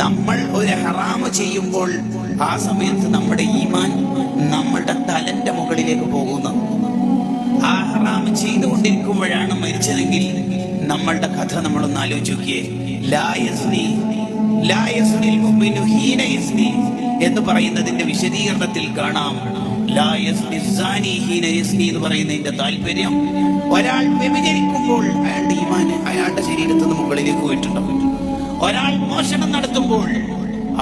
നമ്മൾ ഒരു ഹറാമ് ചെയ്യുമ്പോൾ ആ സമയത്ത് നമ്മുടെ ഈമാൻ നമ്മളുടെ തലന്റെ മുകളിലേക്ക് പോകുന്നു. ആ ഹറാമ് ചെയ്തുകൊണ്ടിരിക്കുമ്പോഴാണ് മരിച്ചതെങ്കിൽ നമ്മളുടെ കഥ നമ്മളൊന്ന് ആലോചിക്കുകയെ. എന്ന് പറയുന്നതിന്റെ വിശദീകരണത്തിൽ കാണാം, എന്ന് പറയുന്നതിന്റെ താല്പര്യം ഒരാൾ വ്യഭിചരിക്കുമ്പോൾ അയാളുടെ ഈമാൻ അയാളുടെ ശരീരത്തിൽ നിന്ന് മുകളിലേക്ക് പോയിട്ടുണ്ടാവും. ഒരാൾ മോഷണം നടത്തുമ്പോൾ,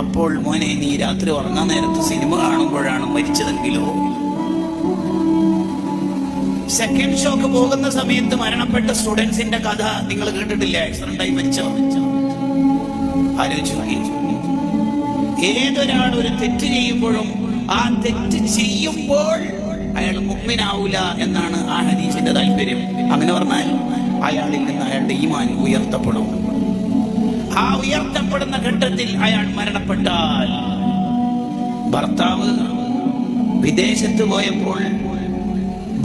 അപ്പോൾ മോനെ നീ രാത്രി ഉറങ്ങാൻ നേരത്ത് സിനിമ കാണുമ്പോഴാണ് മരിച്ചതെങ്കിലോ, സെക്കൻഡ് ഷോക്ക് പോകുന്ന സമയത്ത് മരണപ്പെട്ട സ്റ്റുഡൻസിന്റെ കഥ നിങ്ങൾ കേട്ടിട്ടില്ലേ? ആക്സിഡന്റായി മരിച്ചോ? ആലോചിച്ചു. ഏതൊരാൾ ഒരു തെറ്റ് ചെയ്യുമ്പോഴും ആ തെറ്റ് ചെയ്യുമ്പോൾ അയാൾ മുഅ്മിനാവൂല എന്നാണ് ആ ഹദീസിന്റെ താല്പര്യം. അങ്ങനെ പറഞ്ഞാൽ അയാളിൽ നിന്ന് അയാളുടെ ഈമാൻ ഉയർത്തപ്പെടും. ആ ഉയർത്തപ്പെടുന്ന ഘട്ടത്തിൽ അയാൾ മരണപ്പെട്ടാൽ, ഭർത്താവ് വിദേശത്ത് പോയപ്പോൾ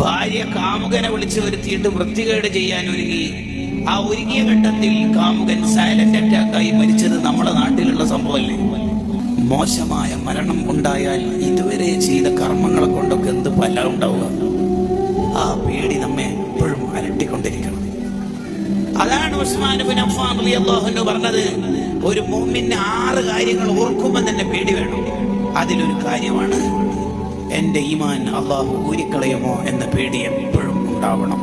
ഭാര്യ കാമുകനെ വിളിച്ചു വരുത്തിയിട്ട് വൃത്തികേട് ചെയ്യാൻ ഒരുങ്ങി. ആ ഒരുങ്ങിയ ഘട്ടത്തിൽ കാമുകൻ സൈലന്റ് അറ്റാക്കായി മരിച്ചത് നമ്മുടെ നാട്ടിലുള്ള സംഭവമല്ലേ? മോശമായ മരണം ഉണ്ടായാൽ ഇതുവരെ ചെയ്ത കർമ്മങ്ങളെ കൊണ്ടൊക്കെ എന്ത് ഫലം ഉണ്ടാവുക? ആ പേടി നമ്മെ എപ്പോഴും അലട്ടിക്കൊണ്ടിരിക്കണം. അതാണ് ഉസ്മാൻ ഇബ്നു അഫ്ഫാൻ റളിയല്ലാഹു അൻഹു പറഞ്ഞത്, ഒരു മുഅ്മിന് 6 കാര്യങ്ങൾ ഓർക്കുമ്പോൾ തന്നെ പേടി വേണം. അതിലൊരു കാര്യമാണ് എന്റെ ഈമാൻ അള്ളാഹു ഊരിക്കളയുമോ എന്ന പേടി എപ്പോഴും ഉണ്ടാവണം.